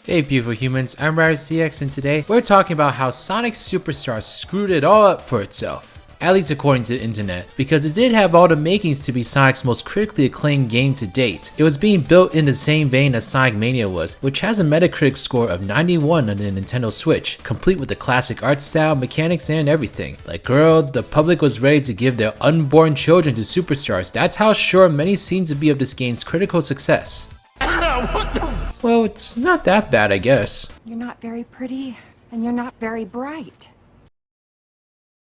Hey beautiful humans, I'm RidersDX and today we're talking about how Sonic Superstars screwed it all up for itself. At least according to the internet, because it did have all the makings to be Sonic's most critically acclaimed game to date. It was being built in the same vein as Sonic Mania was, which has a Metacritic score of 91 on the Nintendo Switch, complete with the classic art style, mechanics, and everything. Like girl, the public was ready to give their unborn children to Superstars. That's how sure many seem to be of this game's critical success. Well, it's not that bad, I guess. You're not very pretty, and you're not very bright.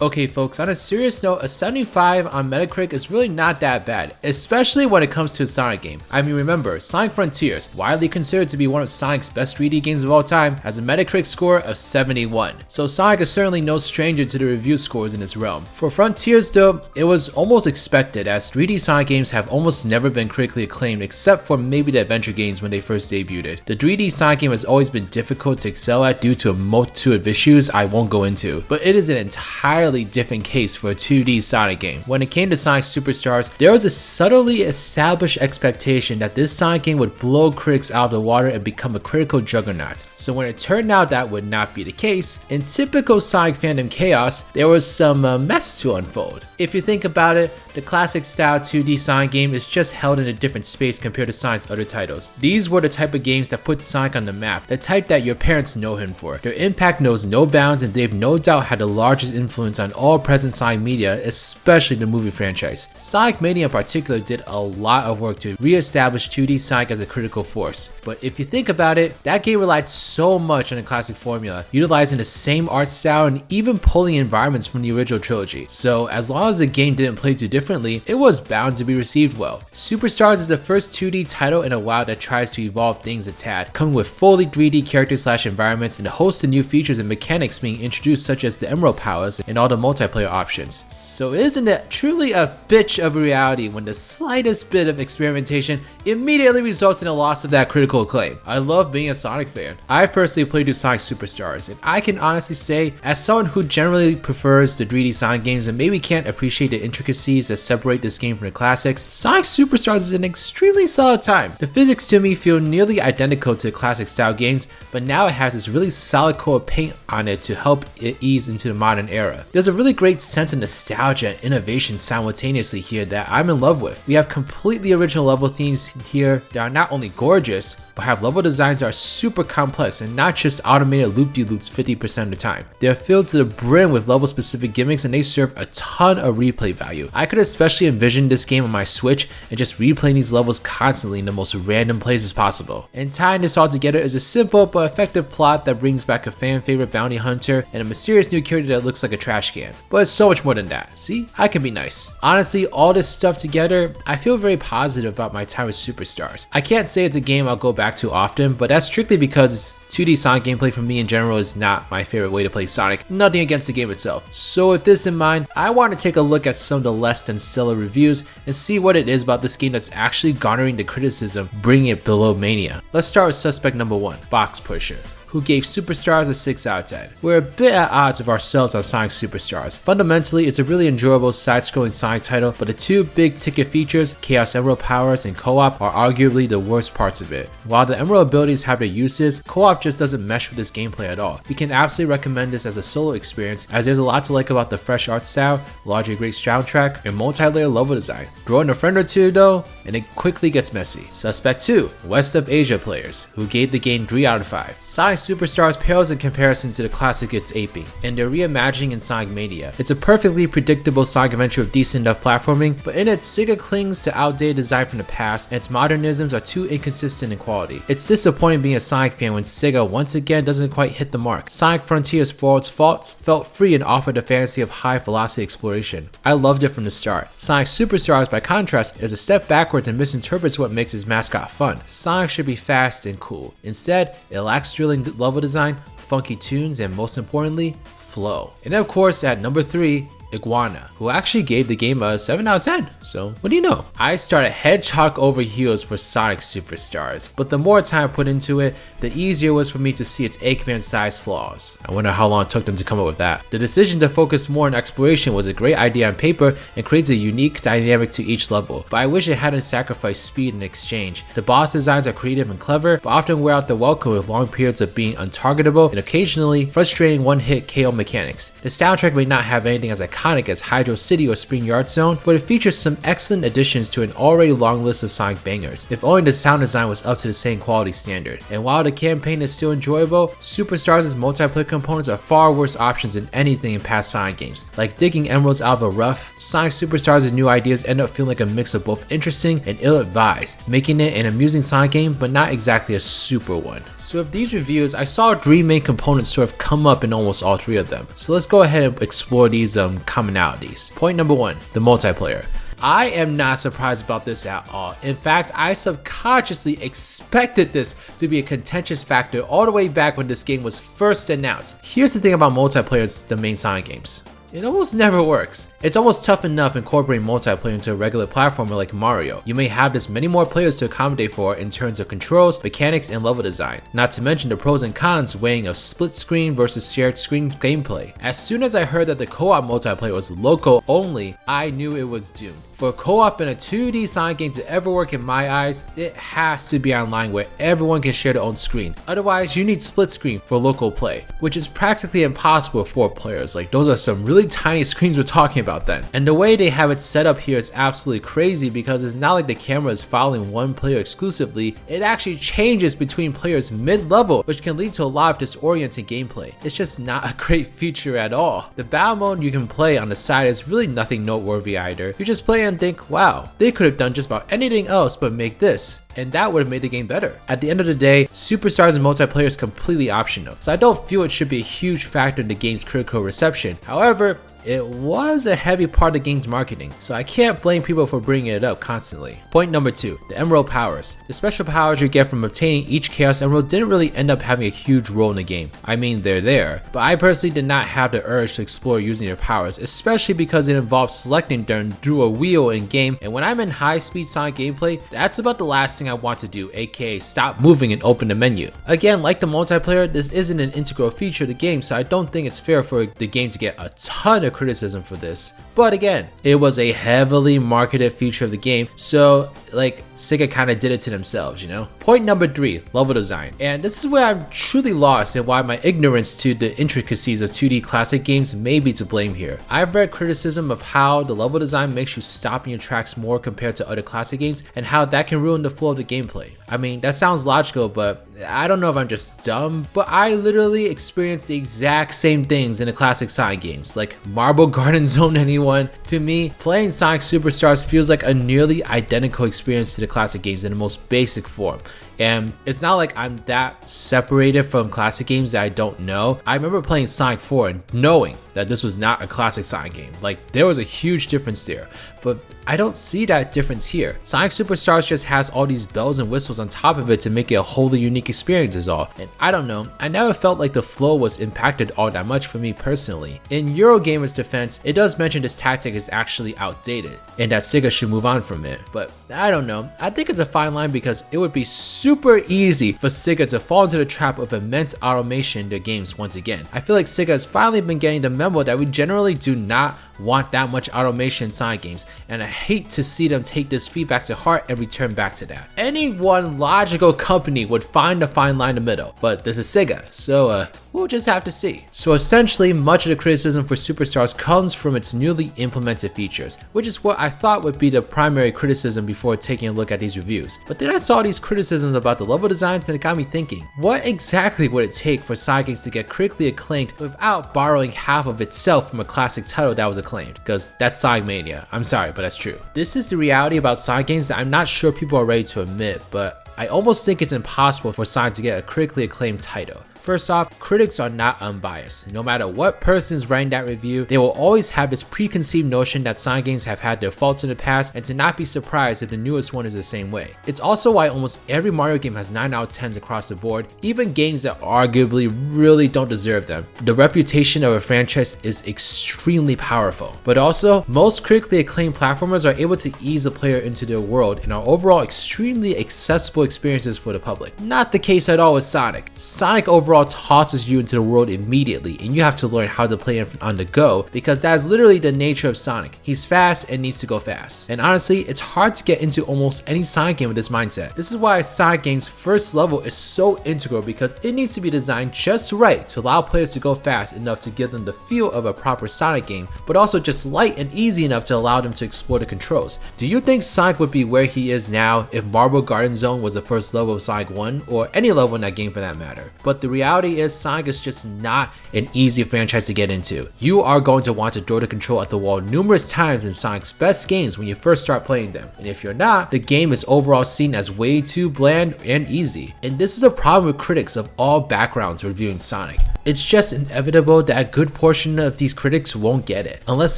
Okay folks, on a serious note, a 75 on Metacritic is really not that bad, especially when it comes to a Sonic game. I mean, remember, Sonic Frontiers, widely considered to be one of Sonic's best 3D games of all time, has a Metacritic score of 71. So Sonic is certainly no stranger to the review scores in this realm. For Frontiers though, it was almost expected, as 3D Sonic games have almost never been critically acclaimed except for maybe the adventure games when they first debuted. The 3D Sonic game has always been difficult to excel at due to a multitude of issues I won't go into, but it is an entirely different case for a 2D Sonic game. When it came to Sonic Superstars, there was a subtly established expectation that this Sonic game would blow critics out of the water and become a critical juggernaut. So when it turned out that would not be the case, in typical Sonic fandom chaos, there was some mess to unfold. If you think about it, the classic style 2D Sonic game is just held in a different space compared to Sonic's other titles. These were the type of games that put Sonic on the map, the type that your parents know him for. Their impact knows no bounds, and they've no doubt had the largest influence on all present Sonic media, especially the movie franchise. Sonic Mania in particular did a lot of work to re-establish 2D Sonic as a critical force. But if you think about it, that game relied so much on the classic formula, utilizing the same art style and even pulling environments from the original trilogy. So as long as the game didn't play too differently, it was bound to be received well. Superstars is the first 2D title in a while that tries to evolve things a tad, coming with fully 3D characters / environments and a host of new features and mechanics being introduced, such as the Emerald Powers and all the multiplayer options. So isn't it truly a bitch of a reality when the slightest bit of experimentation immediately results in a loss of that critical acclaim? I love being a Sonic fan. I personally played through Sonic Superstars, and I can honestly say, as someone who generally prefers the 3D Sonic games and maybe can't appreciate the intricacies that separate this game from the classics, Sonic Superstars is an extremely solid time. The physics to me feel nearly identical to the classic style games, but now it has this really solid coat of paint on it to help it ease into the modern era. There's a really great sense of nostalgia and innovation simultaneously here that I'm in love with. We have completely original level themes here that are not only gorgeous, but have level designs that are super complex and not just automated loop-de-loops 50% of the time. They're filled to the brim with level-specific gimmicks, and they serve a ton of replay value. I could especially envision this game on my Switch and just replaying these levels constantly in the most random places possible. And tying this all together is a simple but effective plot that brings back a fan-favorite bounty hunter and a mysterious new character that looks like a trash can. But it's so much more than that. See, I can be nice. Honestly, all this stuff together, I feel very positive about my time with Superstars. I can't say it's a game I'll go back to often, but that's strictly because 2D Sonic gameplay for me in general is not my favorite way to play Sonic. Nothing against the game itself. So with this in mind, I want to take a look at some of the less than stellar reviews and see what it is about this game that's actually garnering the criticism, bringing it below Mania. Let's start with suspect number 1, Box Pusher, who gave Superstars a 6 out of 10. We're a bit at odds with ourselves on Sonic Superstars. Fundamentally, it's a really enjoyable side-scrolling Sonic title, but the two big ticket features, Chaos Emerald Powers and Co-op, are arguably the worst parts of it. While the Emerald abilities have their uses, Co-op just doesn't mesh with this gameplay at all. We can absolutely recommend this as a solo experience, as there's a lot to like about the fresh art style, largely great soundtrack, and multi-layer level design. Throw in a friend or two though, and it quickly gets messy. Suspect 2, West of Asia players, who gave the game 3 out of 5. Sonic Superstars pales in comparison to the classic it's aping, and they're reimagining in Sonic Mania. It's a perfectly predictable Sonic adventure with decent enough platforming, but in it, Sega clings to outdated design from the past, and its modernisms are too inconsistent in quality. It's disappointing being a Sonic fan when Sega once again doesn't quite hit the mark. Sonic Frontiers, for all its faults, felt free and offered a fantasy of high velocity exploration. I loved it from the start. Sonic Superstars, by contrast, is a step backwards and misinterprets what makes its mascot fun. Sonic should be fast and cool. Instead, it lacks thrilling level design, funky tunes, and most importantly, flow. And of course, at number 3 Iguana, who actually gave the game a 7 out of 10. So what do you know? I started head chalk over heels for Sonic Superstars, but the more time I put into it, the easier it was for me to see its Eggman-sized flaws. I wonder how long it took them to come up with that. The decision to focus more on exploration was a great idea on paper and creates a unique dynamic to each level, but I wish it hadn't sacrificed speed in exchange. The boss designs are creative and clever, but often wear out the welcome with long periods of being untargetable and occasionally frustrating one-hit KO mechanics. The soundtrack may not have anything as iconic as Hydro City or Spring Yard Zone, but it features some excellent additions to an already long list of Sonic bangers, if only the sound design was up to the same quality standard. And while the campaign is still enjoyable, Superstars' multiplayer components are far worse options than anything in past Sonic games. Like digging emeralds out of a rough, Sonic Superstars' new ideas end up feeling like a mix of both interesting and ill-advised, making it an amusing Sonic game but not exactly a super one. So with these reviews, I saw 3 main components sort of come up in almost all 3 of them. So let's go ahead and explore these commonalities. Point number 1, the multiplayer. I am not surprised about this at all. In fact, I subconsciously expected this to be a contentious factor all the way back when this game was first announced. Here's the thing about multiplayer in the main Sonic games. It almost never works. It's almost tough enough incorporating multiplayer into a regular platformer like Mario. You may have this many more players to accommodate for in terms of controls, mechanics, and level design. Not to mention the pros and cons weighing of split screen versus shared screen gameplay. As soon as I heard that the co-op multiplayer was local only, I knew it was doomed. For co-op in a 2D Sonic game to ever work in my eyes, it has to be online where everyone can share their own screen. Otherwise, you need split screen for local play, which is practically impossible with 4 players. Like, those are some really tiny screens we're talking about then. And the way they have it set up here is absolutely crazy because it's not like the camera is following one player exclusively. It actually changes between players mid-level, which can lead to a lot of disorienting gameplay. It's just not a great feature at all. The battle mode you can play on the side is really nothing noteworthy either. You just play and think, wow, they could have done just about anything else but make this, and that would have made the game better. At the end of the day, Superstars and multiplayer is completely optional, so I don't feel it should be a huge factor in the game's critical reception. However, it was a heavy part of the game's marketing, so I can't blame people for bringing it up constantly. Point number 2, the Emerald powers. The special powers you get from obtaining each Chaos Emerald didn't really end up having a huge role in the game. I mean, they're there, but I personally did not have the urge to explore using their powers, especially because it involves selecting them through a wheel in game, and when I'm in high-speed Sonic gameplay, that's about the last thing I want to do, aka stop moving and open the menu. Again, like the multiplayer, this isn't an integral feature of the game, so I don't think it's fair for the game to get a ton of criticism for this. But again, it was a heavily marketed feature of the game, so like Sega kind of did it to themselves, you know? Point number 3, level design. And this is where I'm truly lost and why my ignorance to the intricacies of 2D classic games may be to blame here. I've read criticism of how the level design makes you stop in your tracks more compared to other classic games and how that can ruin the flow of the gameplay. I mean, that sounds logical, but I don't know if I'm just dumb, but I literally experienced the exact same things in the classic Sonic games, like Marble Garden Zone. Anyone? To me, playing Sonic Superstars feels like a nearly identical experience to the classic games in the most basic form. And it's not like I'm that separated from classic games that I don't know. I remember playing Sonic 4 and knowing that this was not a classic Sonic game. Like, there was a huge difference there, but I don't see that difference here. Sonic Superstars just has all these bells and whistles on top of it to make it a wholly unique experience is all. And I don't know, I never felt like the flow was impacted all that much for me personally. In Eurogamer's defense, it does mention this tactic is actually outdated and that Sega should move on from it. But I don't know, I think it's a fine line because it would be super easy for Sega to fall into the trap of immense automation in their games once again. I feel like Sega has finally been getting the memo that we generally do not want that much automation in Sonic games, and I hate to see them take this feedback to heart and return back to that. Any one logical company would find a fine line in the middle, but this is Sega, so we'll just have to see. So essentially, much of the criticism for Superstars comes from its newly implemented features, which is what I thought would be the primary criticism before taking a look at these reviews. But then I saw these criticisms about the level designs and it got me thinking, what exactly would it take for Sonic games to get critically acclaimed without borrowing half of itself from a classic title that was acclaimed? Because that's Sonic Mania. I'm sorry, but that's true. This is the reality about Sonic games that I'm not sure people are ready to admit, but I almost think it's impossible for Sonic to get a critically acclaimed title. First off, critics are not unbiased. No matter what person is writing that review, they will always have this preconceived notion that Sonic games have had their faults in the past, and to not be surprised if the newest one is the same way. It's also why almost every Mario game has 9 out of 10s across the board, even games that arguably really don't deserve them. The reputation of a franchise is extremely powerful. But also, most critically acclaimed platformers are able to ease the player into their world and are overall extremely accessible experiences for the public. Not the case at all with Sonic. Sonic overall tosses you into the world immediately, and you have to learn how to play him on the go, because that is literally the nature of Sonic. He's fast and needs to go fast. And honestly, it's hard to get into almost any Sonic game with this mindset. This is why Sonic game's first level is so integral, because it needs to be designed just right to allow players to go fast enough to give them the feel of a proper Sonic game, but also just light and easy enough to allow them to explore the controls. Do you think Sonic would be where he is now if Marble Garden Zone was the first level of Sonic 1, or any level in that game for that matter? But the reality is Sonic is just not an easy franchise to get into. You are going to want to throw the control at the wall numerous times in Sonic's best games when you first start playing them. And if you're not, the game is overall seen as way too bland and easy. And this is a problem with critics of all backgrounds reviewing Sonic. It's just inevitable that a good portion of these critics won't get it, unless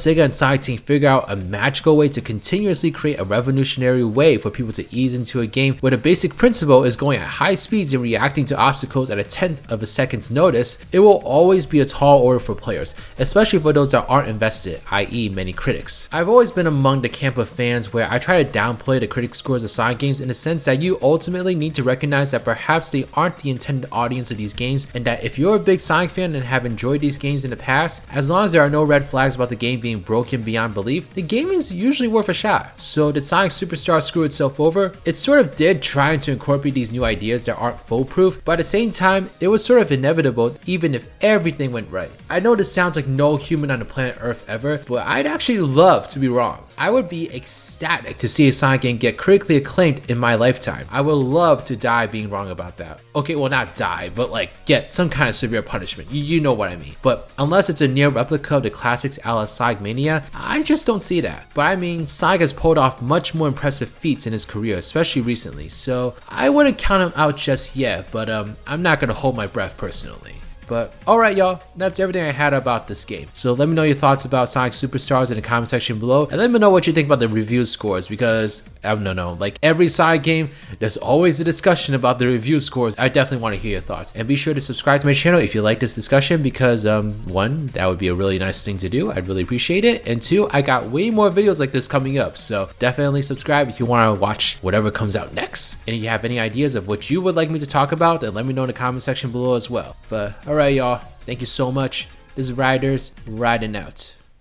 Sega and Sonic Team figure out a magical way to continuously create a revolutionary way for people to ease into a game where the basic principle is going at high speeds and reacting to obstacles at a tenth of a second's notice. It will always be a tall order for players, especially for those that aren't invested, i.e. many critics. I've always been among the camp of fans where I try to downplay the critic scores of Sonic games in the sense that you ultimately need to recognize that perhaps they aren't the intended audience of these games, and that if you're a big Sonic fan and have enjoyed these games in the past, as long as there are no red flags about the game being broken beyond belief, the game is usually worth a shot. So did Sonic Superstar screw itself over? It sort of did, trying to incorporate these new ideas that aren't foolproof, but at the same time, it was sort of inevitable even if everything went right. I know this sounds like no human on the planet Earth ever, but I'd actually love to be wrong. I would be ecstatic to see a Sonic game get critically acclaimed in my lifetime. I would love to die being wrong about that. Okay, well, not die, but like get some kind of severe punishment. You know what I mean. But unless it's a near replica of the classics a la Sonic Mania, I just don't see that. But I mean, Sonic has pulled off much more impressive feats in his career, especially recently. So I wouldn't count him out just yet, but I'm not gonna hold my breath personally. But alright y'all, that's everything I had about this game. So let me know your thoughts about Sonic Superstars in the comment section below, and let me know what you think about the review scores, because I don't know, like every Sonic game, there's always a discussion about the review scores. I definitely want to hear your thoughts. And be sure to subscribe to my channel if you like this discussion, because one, that would be a really nice thing to do. I'd really appreciate it. And two, I got way more videos like this coming up, so definitely subscribe if you want to watch whatever comes out next. And if you have any ideas of what you would like me to talk about, then let me know in the comment section below as well. But alright y'all, thank you so much. This is Riders, riding out.